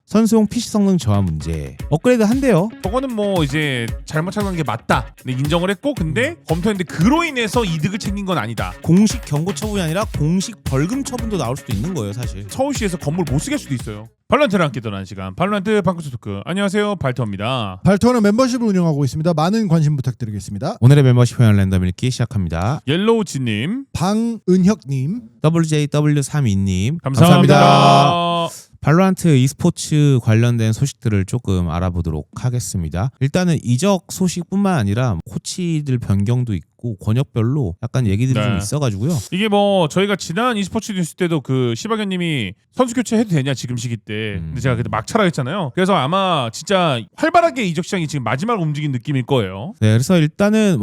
선수용 PC 성능 저하 문제 업그레이드 한대요. 저거는 뭐 이제 잘못 착용한 게 맞다. 근데 인정을 했고 근데 검토했는데 그로 인해서 이득을 챙긴 건 아니다. 공식 경고 처분이 아니라 공식 벌금 처분도 나올 수도 있는 거예요, 사실. 서울시에서 건물 못 쓰게 할 수도 있어요. 발로란트를 함께 떠나는 시간. 발로란트 방구스 토크. 안녕하세요, 발터입니다. 발토는 멤버십을 운영하고 있습니다. 많은 관심 부탁드리겠습니다. 오늘의 멤버십 회원 랜덤 읽기 시작합니다. 옐로우지님 방은혁님, WJW32님 감사합니다. 발로란트 e스포츠 관련된 소식들을 조금 알아보도록 하겠습니다. 일단은 이적 소식뿐만 아니라 코치들 변경도 있고 권역별로 약간 얘기들이 좀 있어가지고요. 이게 뭐 저희가 지난 e스포츠 뉴스 때도 그 시바견님이 선수 교체해도 되냐 지금 시기 때. 근데 제가 그때 막차라 했잖아요. 그래서 아마 진짜 활발하게 이적 시장이 지금 마지막 움직인 느낌일 거예요. 네, 그래서 일단은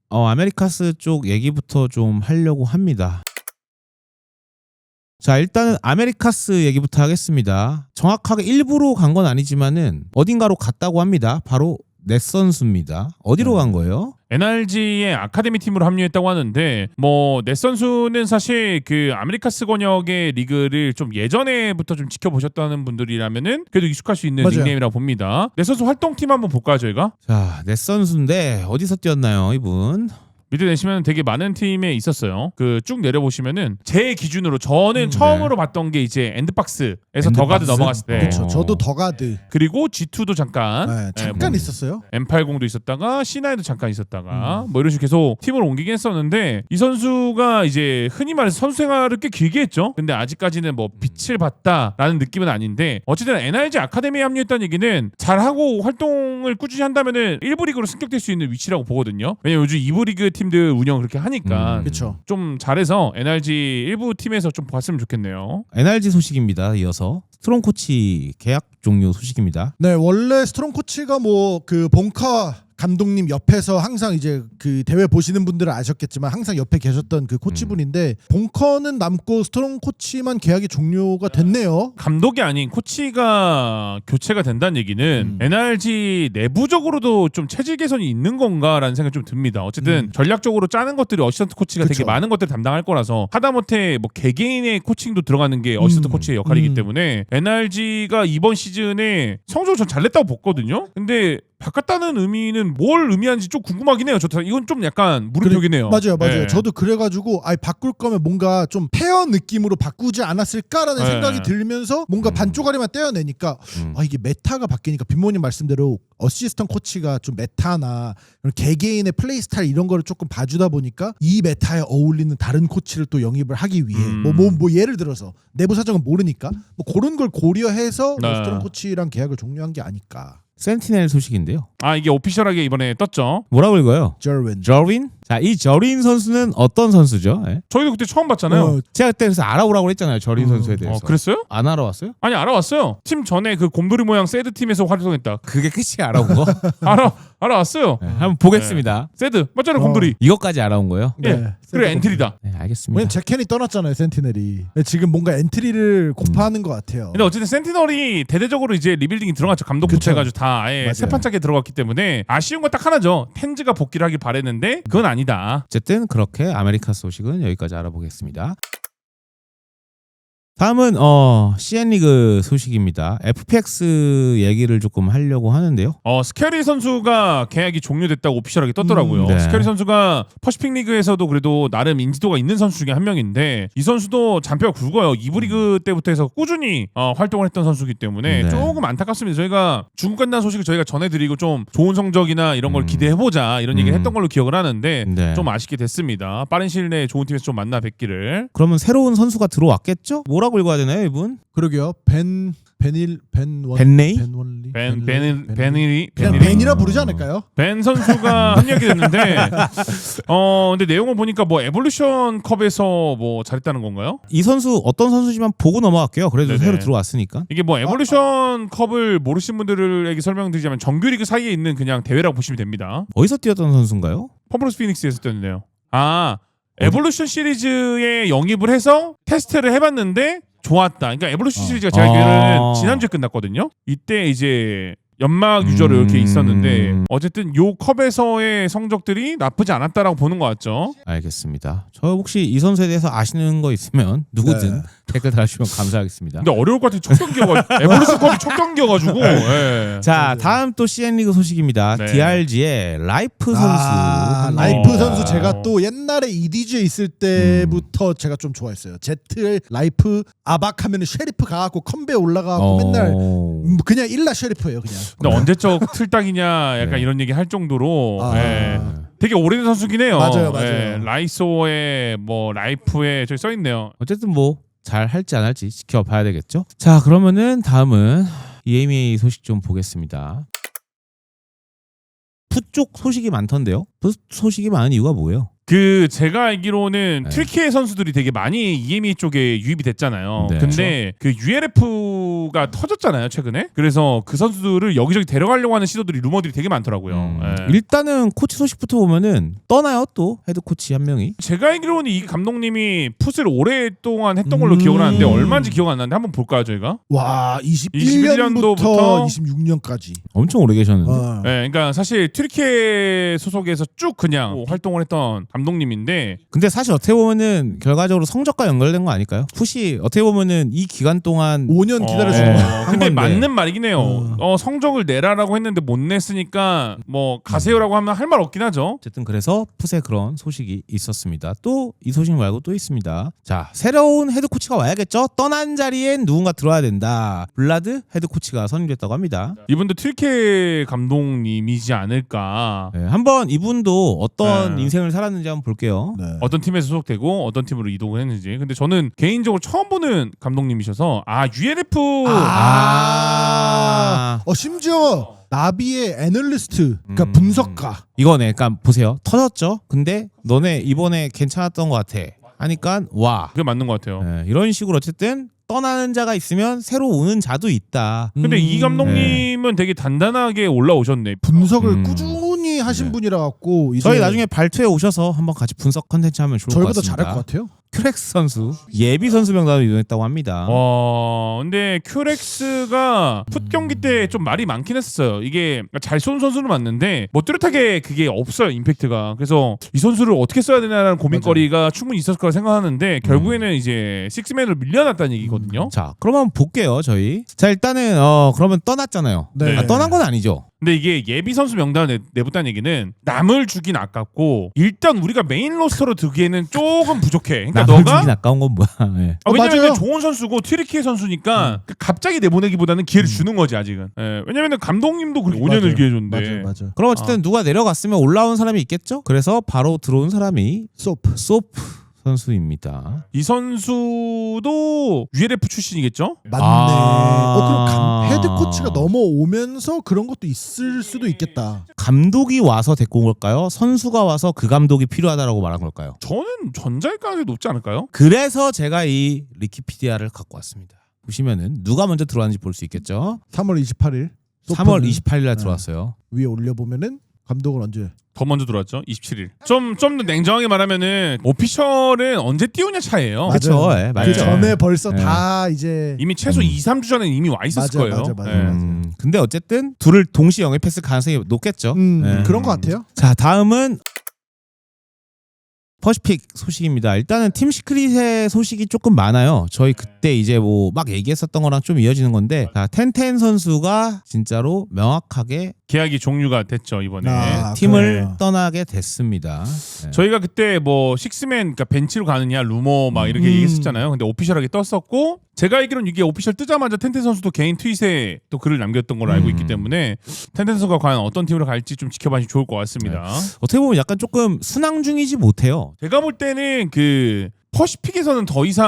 아메리카스 쪽 얘기부터 좀 하려고 합니다. 자, 일단은 아메리카스 얘기부터 하겠습니다. 정확하게 일부러 간 건 아니지만은 어딘가로 갔다고 합니다. 바로 넷 선수입니다. 어디로 간 거예요? NRG의 아카데미 팀으로 합류했다고 하는데 뭐 넷 선수는 사실 그 아메리카스 권역의 리그를 좀 예전에부터 좀 지켜보셨다는 분들이라면은 그래도 익숙할 수 있는 맞아요. 닉네임이라고 봅니다. 넷 선수 활동팀 한번 볼까요 저희가? 자, 넷 선수인데 어디서 뛰었나요, 이분? 밑에 내시면 되게 많은 팀에 있었어요. 그 쭉 내려보시면은 제 기준으로 저는 처음으로 봤던 게 이제 엔드박스에서 더가드 넘어갔을 때. 그렇죠. 저도 더가드. 그리고 G2도 잠깐. 네, 잠깐 있었어요. M80도 있었다가 C9도 잠깐 있었다가 뭐 이런 식으로 계속 팀을 옮기긴 했었는데 이 선수가 이제 흔히 말해서 선수 생활을 꽤 길게 했죠. 근데 아직까지는 뭐 빛을 봤다라는 느낌은 아닌데 어쨌든 NRG 아카데미에 합류했다는 얘기는 잘하고 활동을 꾸준히 한다면은 1부 리그로 승격될 수 있는 위치라고 보거든요. 왜냐면 요즘 2부 리그 팀들 운영을 그렇게 하니까 그렇죠. 좀 잘해서 NRG 1부 팀에서 좀 봤으면 좋겠네요. NRG 소식입니다. 이어서 스트롱 코치 계약 종료 소식입니다. 네, 원래 스트롱 코치가 뭐 그 본카 감독님 옆에서 항상 이제 그 대회 보시는 분들은 아셨겠지만 항상 옆에 계셨던 그 코치분인데 본커는 남고 스트롱 코치만 계약이 종료가 됐네요. 감독이 아닌 코치가 교체가 된다는 얘기는 NRG 내부적으로도 좀 체질 개선이 있는 건가라는 생각이 좀 듭니다. 어쨌든 전략적으로 짜는 것들이 어시스턴트 코치가 되게 그쵸. 많은 것들을 담당할 거라서 하다못해 뭐 개개인의 코칭도 들어가는 게 어시스턴트 코치의 역할이기 때문에 NRG가 이번 시즌에 성적을 전 잘 냈다고 봤거든요. 근데 바꿨다는 의미는 뭘 의미하는지 좀 궁금하긴 해요. 이건 좀 약간 물음표기네요. 맞아요. 네. 저도 그래가지고 바꿀 거면 뭔가 좀 페어 느낌으로 바꾸지 않았을까라는 네. 생각이 들면서 뭔가 반쪽아리만 떼어내니까 이게 메타가 바뀌니까 빈모님 말씀대로 어시스턴트 코치가 좀 메타나 이런 개개인의 플레이 스타일 이런 거를 조금 봐주다 보니까 이 메타에 어울리는 다른 코치를 또 영입을 하기 위해 뭐 예를 들어서 내부 사정은 모르니까 뭐 그런 걸 고려해서 네. 스트롱 코치랑 계약을 종료한 게 아닐까. 센티넬 소식인데요. 아 이게 오피셜하게 이번에 떴죠. 뭐라고 읽어요? 저윈. 저윈? 자, 이 저윈 선수는 어떤 선수죠? 예? 저희도 그때 처음 봤잖아요. 제가 그때 그래서 알아보라고 했잖아요. 저윈 선수에 대해서. 그랬어요? 안 알아왔어요? 아니 알아왔어요. 팀 전에 그 곰돌이 모양 새드 팀에서 활동했다. 그게 끝이 알아온 거? 알아왔어요. 네, 한번 보겠습니다. 새드 맞잖아요 곰돌이. 이것까지 알아온 거예요? 예. 그리고 엔트리다. 네, 알겠습니다. 왜냐면 제켄이 떠났잖아요, 센티넬이. 지금 뭔가 엔트리를 고파하는 것 같아요. 근데 어쨌든 센티널이 대대적으로 이제 리빌딩이 들어갔죠. 감독 그쵸. 교체해가지고 다 아예 맞아요. 세판짜게 들어갔기 때문에 아쉬운 건 딱 하나죠. 텐즈가 복귀를 하길 바랬는데 그건 아니다. 어쨌든 그렇게 아메리카 소식은 여기까지 알아보겠습니다. 다음은 CN리그 소식입니다. FPX 얘기를 조금 하려고 하는데요. 스캐리 선수가 계약이 종료됐다고 오피셜하게 떴더라고요. 네. 스캐리 선수가 퍼시픽 리그에서도 그래도 나름 인지도가 있는 선수 중에 한 명인데 이 선수도 잔뼈가 굵어요. 2부 리그 때부터 해서 꾸준히 활동을 했던 선수이기 때문에 네. 조금 안타깝습니다. 저희가 중국 간다는 소식을 저희가 전해드리고 좀 좋은 성적이나 이런 걸 기대해보자 이런 얘기를 했던 걸로 기억을 하는데 네. 좀 아쉽게 됐습니다. 빠른 시일 내에 좋은 팀에서 좀 만나 뵙기를. 그러면 새로운 선수가 들어왔겠죠? 뭐라고 읽어야 되나요, 이분? 그러게요. 벤레이? 벤일이 그냥 벤이라 부르지 않을까요? 벤 선수가 합류하게 됐는데 근데 내용을 보니까 뭐 에볼루션 컵에서 뭐 잘했다는 건가요? 이 선수 어떤 선수지만 보고 넘어갈게요. 그래도 네네. 새로 들어왔으니까. 이게 뭐 에볼루션 컵을 모르시는 분들에게 설명드리자면 정규리그 사이에 있는 그냥 대회라고 보시면 됩니다. 어디서 뛰었던 선수인가요? 펌프로스 피닉스에서 뛰었는데요. 에볼루션 시리즈에 영입을 해서 테스트를 해봤는데 좋았다. 그러니까 에볼루션 시리즈가 제가 알기로는 지난주에 끝났거든요. 이때 이제 연막 유저로 이렇게 있었는데 어쨌든 요 컵에서의 성적들이 나쁘지 않았다라고 보는 것 같죠. 알겠습니다. 저 혹시 이 선수에 대해서 아시는 거 있으면 누구든 네. 댓글 달아주시면 감사하겠습니다. 근데 어려울 것 같아. 첫 경기여가지고 에버루스컵이 첫 경기여가지고. 예. 자, 다음 또 CN 리그 소식입니다. 네. DRG의 라이프 선수. 라이프 어. 선수 제가 또 옛날에 EDG에 있을 때부터 제가 좀 좋아했어요. 제트 라이프 아박 하면은 쉐리프 가갖고 컴배 올라가고 맨날 그냥 일라 쉐리프예요 그냥. 근데 언제적 틀딱이냐 약간 네. 이런 얘기 할 정도로 아. 예. 되게 오래된 선수긴 해요. 맞아요. 예. 라이소에 뭐 라이프에 저기 써 있네요. 어쨌든 뭐 잘 할지 안 할지 지켜봐야 되겠죠. 자, 그러면은 다음은 EMEA 소식 좀 보겠습니다. 푸 쪽 소식이 많던데요. 푸 소식이 많은 이유가 뭐예요? 그 제가 알기로는 네. 트리키의 선수들이 되게 많이 EMEA 쪽에 유입이 됐잖아요. 네. 근데 그 ULF가 터졌잖아요 최근에. 그래서 그 선수들을 여기저기 데려가려고 하는 시도들이 루머들이 되게 많더라고요. 예. 일단은 코치 소식부터 보면은 떠나요. 또 헤드 코치 한 명이. 제가 알기로는 이 감독님이 풋을 오랫동안 했던 걸로 기억을 하는데 얼마인지 기억 안 나는데 한번 볼까요 저희가? 와 21년도부터 21년부터 26년까지. 엄청 오래 계셨는데. 네, 그러니까 사실 튀르키예 소속에서 쭉 그냥 활동을 했던 감독님인데 근데 사실 어떻게 보면은 결과적으로 성적과 연결된 거 아닐까요? 푸시 어떻게 보면은 이 기간 동안 5년 기다려준 네. 거야. 한 근데 건데. 맞는 말이긴 해요. 성적을 내라라고 했는데 못 냈으니까 뭐 가세요라고 하면 할 말 없긴 하죠. 어쨌든 그래서 풋에 그런 소식이 있었습니다. 또 이 소식 말고 또 있습니다. 자, 새로운 헤드 코치가 와야겠죠. 떠난 자리엔 누군가 들어와야 된다. 블라드 헤드 코치가 선임됐다고 합니다. 이분도 튀르키예 감독님이지 않을까. 네, 한번 이분도 어떤 네. 인생을 살았는지 한번 볼게요. 네. 어떤 팀에서 소속되고 어떤 팀으로 이동을 했는지. 근데 저는 개인적으로 처음 보는 감독님이셔서 ULF 심지어 나비의 애널리스트, 그러니까 분석가. 이거네. 그러니까 보세요. 터졌죠. 근데 너네 이번에 괜찮았던 것 같아. 하니까 와. 그게 맞는 것 같아요. 네, 이런 식으로 어쨌든 떠나는 자가 있으면 새로 오는 자도 있다. 근데 이 감독님은 되게 단단하게 올라오셨네. 분석을 꾸준히 하신 분이라 갖고 이제 저희 나중에 발투에 오셔서 한번 같이 분석 컨텐츠 하면 좋을 것 저희보다 같습니다. 잘할 것 같아요. 큐렉스 선수 예비 선수 명단으로 이동했다고 합니다. 근데 큐렉스가 풋 경기 때 좀 말이 많긴 했어요. 이게 잘 쏜 선수는 맞는데 뭐 뚜렷하게 그게 없어요 임팩트가. 그래서 이 선수를 어떻게 써야 되냐라는 고민거리가 충분히 있었을 거라 생각하는데 결국에는 이제 식스맨으로 밀려났다는 얘기거든요. 자, 그러면 볼게요 저희. 자, 일단은 그러면 떠났잖아요. 네. 떠난 건 아니죠. 근데 이게 예비 선수 명단을 내봤다는 얘기는 남을 주긴 아깝고 일단 우리가 메인 로스터로 두기에는 조금 부족해. 그러니까 남을 너가 주긴 아까운 건 뭐야. 네. 왜냐면 맞아요. 좋은 선수고 튀르키예 선수니까 갑자기 내보내기보다는 기회를 주는 거지 아직은. 왜냐면 감독님도 그렇게 5년을 기회 줬는데. 맞아요. 그럼 어쨌든 누가 내려갔으면 올라온 사람이 있겠죠. 그래서 바로 들어온 사람이 소프. 선수입니다. 이 선수도 ULF 출신이겠죠? 맞네. 그럼 헤드 코치가 넘어오면서 그런 것도 있을 수도 있겠다. 감독이 와서 데리고 온 걸까요? 선수가 와서 그 감독이 필요하다라고 말한 걸까요? 저는 전자일 가능성이 높지 않을까요? 그래서 제가 이 리키피디아를 갖고 왔습니다. 보시면은 누가 먼저 들어왔는지 볼 수 있겠죠. 3월 28일. 3월 28일 날 들어왔어요. 위에 올려보면은 감독은 언제? 더 먼저 들어왔죠. 27일. 좀 더 냉정하게 말하면은 오피셜은 언제 띄우냐 차이예요. 그쵸, 맞아요. 예, 그 맞죠. 전에 벌써 네. 다 이제 이미 최소 2-3주 전에 이미 와 있었을 거예요. 맞아. 근데 어쨌든 둘을 동시에 영입했을 가능성이 높겠죠. 예. 그런 것 같아요. 자, 다음은 퍼시픽 소식입니다. 일단은 팀 시크릿의 소식이 조금 많아요. 저희 그때 이제 뭐 막 얘기했었던 거랑 좀 이어지는 건데, 자, 텐텐 선수가 진짜로 명확하게 계약이 종료가 됐죠 이번에. 팀을 그래요. 떠나게 됐습니다. 네. 저희가 그때 뭐 식스맨 그러니까 벤치로 가느냐 루머 막 이렇게 얘기했었잖아요. 근데 오피셜하게 떴었고 제가 알기로는 이게 오피셜 뜨자마자 텐텐 선수도 개인 트윗에 또 글을 남겼던 걸로 알고 있기 때문에 텐텐 선수가 과연 어떤 팀으로 갈지 좀 지켜봐주면 좋을 것 같습니다. 어떻게 보면 약간 조금 순항 중이지 못해요. 제가 볼 때는 그 퍼시픽에서는 더 이상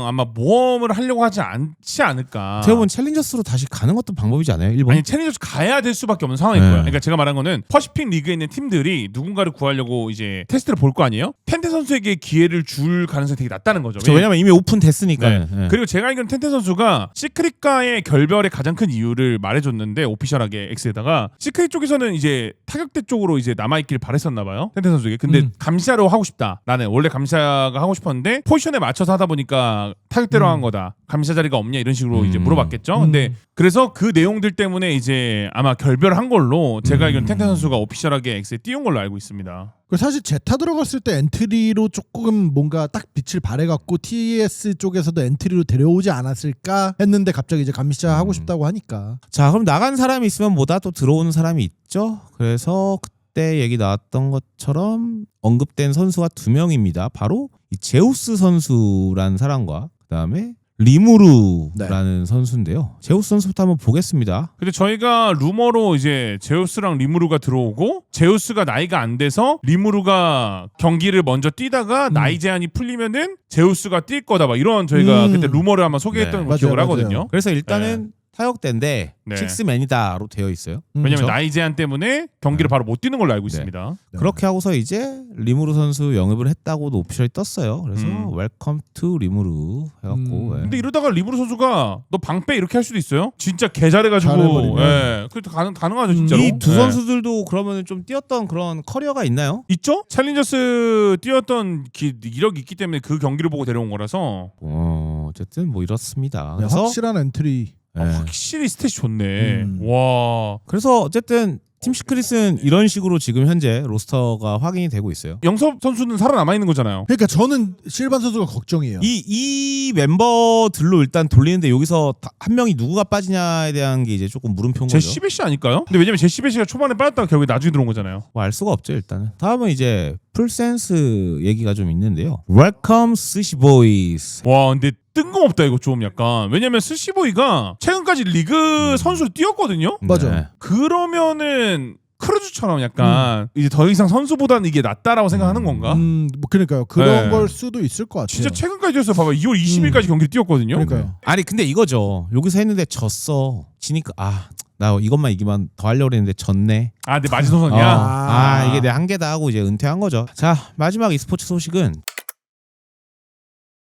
아마 모험을 하려고 하지 않지 않을까. 어떻게 보면 챌린저스로 다시 가는 것도 방법이지 않아요? 일본? 아니 챌린저스 가야 될 수밖에 없는 상황일 네. 거야. 그러니까 제가 말한 거는 퍼시픽 리그에 있는 팀들이 누군가를 구하려고 이제 테스트를 볼 거 아니에요? 텐텐 선수에게 기회를 줄 가능성이 되게 낮다는 거죠. 왜냐면 이미 오픈됐으니까. 네. 그리고 제가 알기로는 텐텐 선수가 시크릿과의 결별의 가장 큰 이유를 말해줬는데 오피셜하게 X에다가 시크릿 쪽에서는 이제 타격대 쪽으로 이제 남아있길 바랬었나 봐요 텐텐 선수에게. 근데 감시자로 하고 싶다. 나는 원래 감시자가 하고 싶었는데 있는데 포지션에 맞춰서 하다 보니까 타격대로 한 거다. 감시자 자리가 없냐 이런 식으로 이제 물어봤겠죠. 근데 그래서 그 내용들 때문에 이제 아마 결별한 걸로 제가 알기로는 탱탱 선수가 오피셜하게 X에 띄운 걸로 알고 있습니다. 사실 제타 들어갔을 때 엔트리로 조금 뭔가 딱 빛을 발해갖고 TS 쪽에서도 엔트리로 데려오지 않았을까 했는데 갑자기 이제 감시자 하고 싶다고 하니까. 자, 그럼 나간 사람이 있으면 뭐다 또 들어오는 사람이 있죠. 그래서 그때 얘기 나왔던 것처럼 언급된 선수가 2명입니다. 바로 이 제우스 선수라는 사람과 그다음에 리무르라는 선수인데요. 제우스 선수부터 한번 보겠습니다. 근데 저희가 루머로 이제 제우스랑 리무르가 들어오고 제우스가 나이가 안 돼서 리무르가 경기를 먼저 뛰다가 나이 제한이 풀리면은 제우스가 뛸 거다 막 이런 저희가 그때 루머를 한번 소개했던 네. 거 기억을 맞아요. 하거든요. 그래서 일단은 타격대인데 네. 식스맨이다로 되어 있어요. 왜냐면 그렇죠? 나이 제한 때문에 경기를 바로 못 뛰는 걸로 알고 네. 있습니다. 그렇게 하고서 이제 리무르 선수 영입을 했다고도 오피셜이 떴어요. 그래서 웰컴 투 리무르 해갖고. 예. 근데 이러다가 리무르 선수가 너 방빼 이렇게 할 수도 있어요. 진짜 개 잘해가지고. 잘해버리면. 예. 그래도 가능하죠 진짜로. 이 두 예. 선수들도 그러면 좀 뛰었던 그런 커리어가 있나요? 있죠? 챌린저스 뛰었던 이력이 있기 때문에 그 경기를 보고 데려온 거라서 어쨌든 뭐 이렇습니다. 네, 그래서 확실한 엔트리. 예. 확실히 스탯이 좋네. 와. 그래서 어쨌든 팀 시크릿은 이런 식으로 지금 현재 로스터가 확인이 되고 있어요. 영섭 선수는 살아남아 있는 거잖아요. 그러니까 저는 실반 선수가 걱정이에요. 이 멤버들로 일단 돌리는데 여기서 한 명이 누구가 빠지냐에 대한 게 이제 조금 물음표인 거죠. 제시베시 아닐까요? 근데 왜냐면 제시베시가 초반에 빠졌다가 결국에 나중에 들어온 거잖아요. 뭐 알 수가 없죠 일단은. 다음은 이제 풀센스 얘기가 좀 있는데요. Welcome 스시 보이스. 와 근데 뜬금없다 이거 좀 약간. 왜냐면 스시보이가 최근까지 리그 선수로 뛰었거든요. 맞아. 네. 그러면은 크루즈처럼 약간 이제 더 이상 선수보다는 이게 낫다라고 생각하는 건가? 뭐 그러니까요. 그런 네. 걸 수도 있을 것 같아요. 진짜 최근까지 뛰었어. 봐봐 2월 20일까지 경기를 뛰었거든요. 그러니까요. 아니 근데 이거죠. 여기서 했는데 졌어. 지니까 나 이것만 이기면 더 하려고 했는데 졌네. 아 근데 마지노선이야. 이게 내 한계다 하고 이제 은퇴한 거죠. 자, 마지막 e스포츠 소식은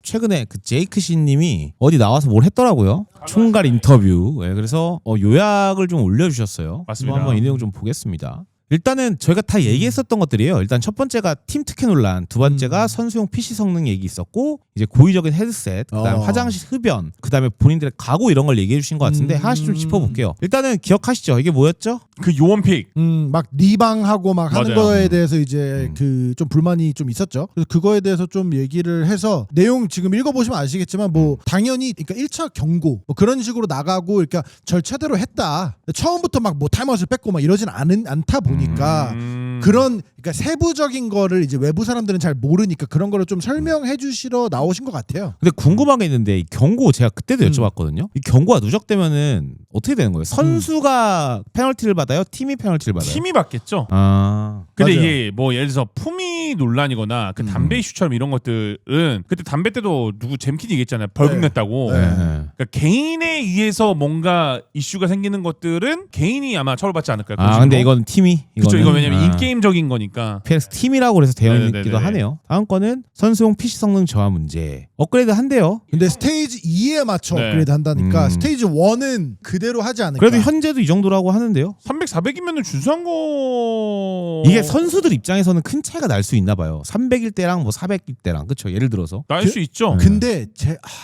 최근에 그 제이크 씨님이 어디 나와서 뭘 했더라고요. 총괄 인터뷰. 예, 그래서 요약을 좀 올려주셨어요. 맞습니다. 한번 이 내용 좀 보겠습니다. 일단은 저희가 다 얘기했었던 것들이에요. 일단 첫 번째가 팀 특혜 논란, 두 번째가 선수용 PC 성능 얘기 있었고, 이제 고의적인 헤드셋, 그다음에 화장실 흡연, 그다음에 본인들의 각오 이런 걸 얘기해 주신 것 같은데 하나씩 좀 짚어볼게요. 일단은 기억하시죠? 이게 뭐였죠? 그 요원픽. 막 리방하고 막 하는 맞아요. 거에 대해서 이제 그 좀 불만이 좀 있었죠. 그래서 그거에 대해서 좀 얘기를 해서 내용 지금 읽어보시면 아시겠지만 뭐 당연히 그러니까 1차 경고 뭐 그런 식으로 나가고 그러니까 절차대로 했다. 처음부터 막 뭐 타임아웃을 뺐고 막 이러진 않다 보니까 그런 그러니까 세부적인 거를 이제 외부 사람들은 잘 모르니까 그런 거를 좀 설명해 주시러 나오신 것 같아요. 근데 궁금한 게 있는데 이 경고 제가 그때도 여쭤봤거든요. 이 경고가 누적되면은 어떻게 되는 거예요? 선수가 페널티를 받아요? 팀이 페널티를 받아요? 팀이 받겠죠. 맞아요. 근데 이게 뭐 예를 들어서 품위 논란이거나 그 담배 이슈처럼 이런 것들은 그때 담배 때도 누구 잼킨이 얘기했잖아요. 벌금 네. 냈다고. 네. 그러니까 개인에 의해서 뭔가 이슈가 생기는 것들은 개인이 아마 처벌받지 않을까요? 그런 근데 식으로? 이건 팀이 그렇죠. 이거 이거는? 왜냐면 인게임적인 거니까. PS 팀이라고 그래서 되어 네네네네. 있기도 하네요. 다음 거는 선수용 PC 성능 저하 문제. 업그레이드 한대요. 근데 스테이지 2에 맞춰 네. 업그레이드 한다니까 스테이지 1은 그대로 하지 않을까. 그래도 현재도 이 정도라고 하는데요. 300, 400이면은 준수한 거 이게 선수들 입장에서는 큰 차이가 날 수 있나 봐요. 300일 때랑 뭐 400일 때랑 그렇죠. 예를 들어서. 날 수 있죠. 근데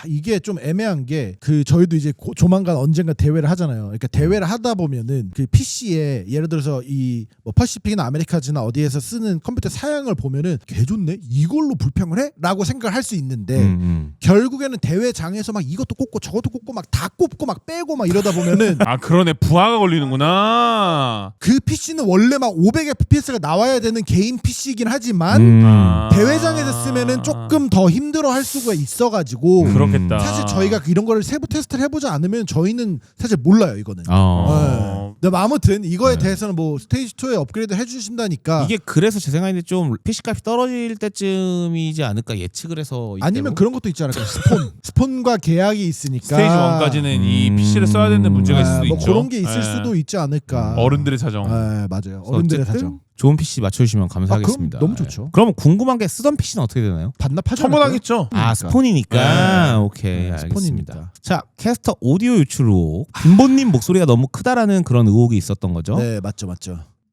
이게 좀 애매한 게 그 저희도 이제 조만간 언젠가 대회를 하잖아요. 그러니까 대회를 하다 보면은 그 PC에 예를 들어서 이 뭐 퍼시픽이나 아메리카즈나 어디에서 쓰는 컴퓨터 사양을 보면은 개 좋네 이걸로 불평을 해?라고 생각을 할 수 있는데 결국에는 대회장에서 막 이것도 꼽고 저것도 꼽고 막 다 꼽고 막 빼고 막 이러다 보면은 아 그러네 부하가 걸리는구나. 그 PC는 원래 막 500fps가 나와야 되는 개인 PC이긴 하지만 대회장에서 쓰면은 조금 더 힘들어할 수가 있어가지고 그렇겠다. 사실 저희가 이런 거를 세부 테스트를 해보지 않으면 저희는 사실 몰라요 이거는. 어. 네. 근데 아무튼 이거에 대해서는 뭐 스테이지 2에 업그레이드 해주신다니까. 이게 그래서 제 생각인데 좀 PC 값이 떨어질 때쯤이지 않을까 예측을 해서 아니면 그런 것도 있지 않을까. 스폰과 계약이 있으니까. 스테이지 1까지는 이 PC를 써야 되는 문제가 있을 수도 뭐 있죠. 그런 게 있을 예. 수도 있지 않을까. 어른들의 사정. 맞아요. 어른들의 어쨌든 사정. 좋은 PC 맞춰주시면 감사하겠습니다. 그럼 너무 좋죠. 그럼 궁금한 게 쓰던 PC는 어떻게 되나요? 반납하지 처분하겠죠. 스폰이니까. 오케이, 알겠습니다. 스폰이니까. 자, 캐스터 오디오 유출 의혹. 김본님 목소리가 너무 크다라는 그런 의혹이 있었던 거죠. 네, 맞죠.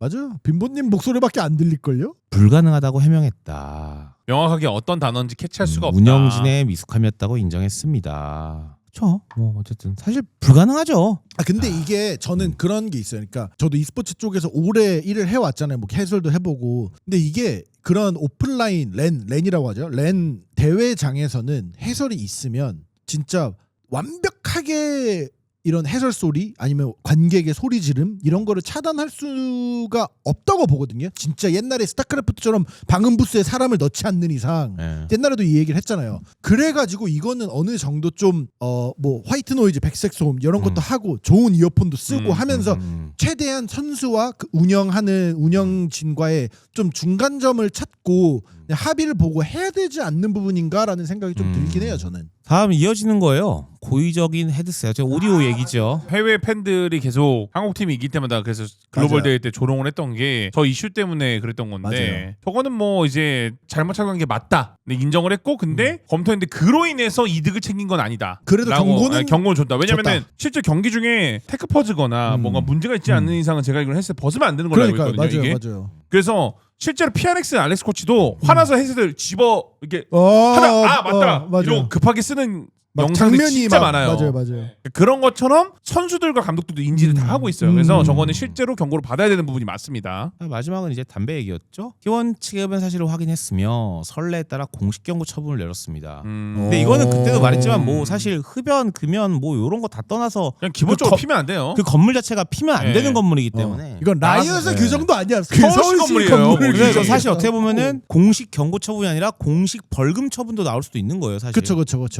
맞아요. 빈보님 목소리밖에 안 들릴걸요? 불가능하다고 해명했다. 명확하게 어떤 단어인지 캐치할 수가 없다. 운영진의 미숙함이었다고 인정했습니다. 그렇죠. 뭐 어쨌든 사실 불가능하죠. 근데 이게 저는 그런 게 있어요. 그러니까 저도 e스포츠 쪽에서 오래 일을 해왔잖아요. 뭐 해설도 해보고. 근데 이게 그런 오프라인 랜이라고 하죠. 랜 대회장에서는 해설이 있으면 진짜 완벽하게 이런 해설 소리 아니면 관객의 소리 지름 이런 거를 차단할 수가 없다고 보거든요. 진짜 옛날에 스타크래프트처럼 방음 부스에 사람을 넣지 않는 이상 옛날에도 이 얘기를 했잖아요. 그래가지고 이거는 어느 정도 좀 뭐 화이트 노이즈, 백색 소음 이런 것도 하고 좋은 이어폰도 쓰고 하면서 최대한 선수와 그 운영하는 운영진과의 좀 중간점을 찾고 합의를 보고 해야 되지 않는 부분인가라는 생각이 좀 들긴 해요. 저는. 다음 이어지는 거예요. 고의적인 헤드셋. 저 오디오 얘기죠. 해외 팬들이 계속 한국 팀이 이길 때마다 그래서 글로벌 맞아요. 대회 때 조롱을 했던 게 저 이슈 때문에 그랬던 건데 맞아요. 저거는 뭐 이제 잘못 착용한 게 맞다. 근데 인정을 했고 근데 검토했는데 그로 인해서 이득을 챙긴 건 아니다. 그래도 경고는 줬다. 왜냐면은 줬다. 실제 경기 중에 테크 퍼즈거나 뭔가 문제가 있지 않는 이상은 제가 이걸 헤드셋 벗으면 안 되는 걸로 알고 그러니까 있거든요. 맞아요, 이게. 맞아요. 그래서 실제로 피아넥스 알렉스 코치도 화나서 헤드셋을 집어 이렇게 하다 맞다 맞아요. 이러고 급하게 쓰는 막 영상들이 장면이 진짜 막- 많아요. 맞아요. 그런 것처럼 선수들과 감독들도 인지를 다 하고 있어요. 그래서 음. 저거는 실제로 경고를 받아야 되는 부분이 맞습니다. 마지막은 이제 담배 얘기였죠. T1 측의 사실을 확인했으며 선례에 따라 공식 경고 처분을 내렸습니다. 근데 이거는 그때도 말했지만 뭐 사실 흡연, 금연 뭐 이런 거 다 떠나서 그냥 기본적으로 그 피면 안 돼요. 그 건물 자체가 피면 안 네. 되는 건물이기 때문에 이건 라이엇의 나가서- 규정도 아니야. 서울시 건물이에요. 건물을 그래서 규정이야. 사실 어떻게 보면은 공식 경고 처분이 아니라 공식 벌금 처분도 나올 수도 있는 거예요, 사실. 그쵸.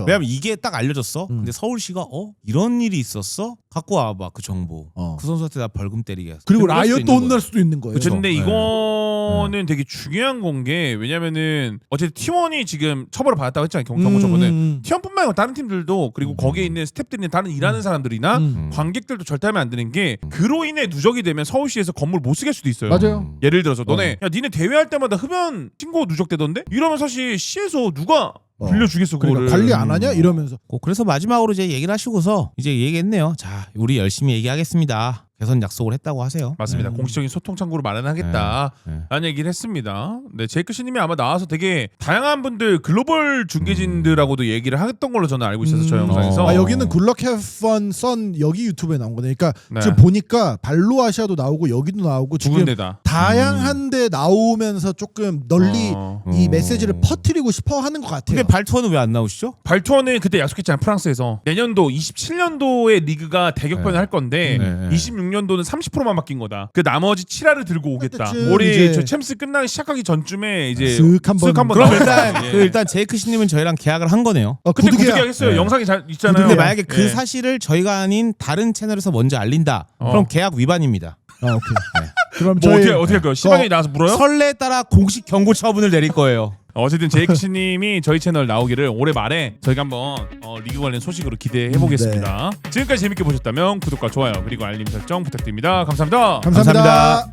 왜냐면 이게 딱 알려졌어. 근데 서울시가 이런 일이 있었어? 갖고 와봐 그 정보. 그 선수한테 나 벌금 때리게. 그리고 그럴 수도 라이엇도 있는 혼날 거야. 수도 있는 거예요. 그쵸. 근데 네. 이거는 되게 중요한 건 게 왜냐면은 어쨌든 T1이 지금 처벌을 받았다고 했잖아요. 경고 처분은. T1뿐만 아니라 다른 팀들도 그리고 거기에 있는 스태프들이나 다른 일하는 사람들이나 관객들도 절대 하면 안 되는 게 그로 인해 누적이 되면 서울시에서 건물 못 쓰게 할 수도 있어요. 맞아요. 예를 들어서 너네 야 니네 대회할 때마다 흡연 신고 누적되던데? 이러면 사실 시에서 누가 빌려주겠어 그거를. 그러니까 관리 안 하냐 이러면서. 그래서 마지막으로 이제 얘기를 하시고서 이제 얘기했네요. 자, 우리 열심히 얘기하겠습니다. 개선 약속을 했다고 하세요. 맞습니다. 공식적인 소통 창구를 마련하겠다 라는 얘기를 했습니다. 네, 제이크 씨님이 아마 나와서 되게 다양한 분들 글로벌 중계진들하고도 얘기를 했던 걸로 저는 알고 있어서 저 영상에서 여기는 굿럭 해펀 선 여기 유튜브에 나온 거네. 그러니까 네. 지금 보니까 발로아시아도 나오고 여기도 나오고 두 지금 군데다. 다양한데 나오면서 조금 널리 이 메시지를 퍼뜨리고 싶어 하는 것 같아요. 근데 발투어는 왜 안 나오시죠? 발투어는 그때 약속했잖아요. 프랑스에서 내년도 27년도에 리그가 대격변을 할 건데 26년도는 30%만 바뀐 거다. 그 나머지 7화를 들고 오겠다. 그때쯤 올해 이제 저 챔스 끝나기 시작하기 전쯤에 이제 슥 한번 그럼 나와요. 일단 예. 일단 제이크 씨님은 저희랑 계약을 한 거네요. 그때 구두계약. 구두계약했어요. 네. 영상이 잘 있잖아요. 근데 만약에 그 예. 사실을 저희가 아닌 다른 채널에서 먼저 알린다. 그럼 계약 위반입니다. 오케이. 그럼 뭐 저희 어떻게 할 거예요? 시방에 나와서 물어요? 선례에 따라 공식 경고 처분을 내릴 거예요. 어쨌든 제이크 씨님이 저희 채널 나오기를 올해 말에 저희가 한번 리그 관련 소식으로 기대해 보겠습니다. 지금까지 재밌게 보셨다면 구독과 좋아요 그리고 알림 설정 부탁드립니다. 감사합니다. 감사합니다.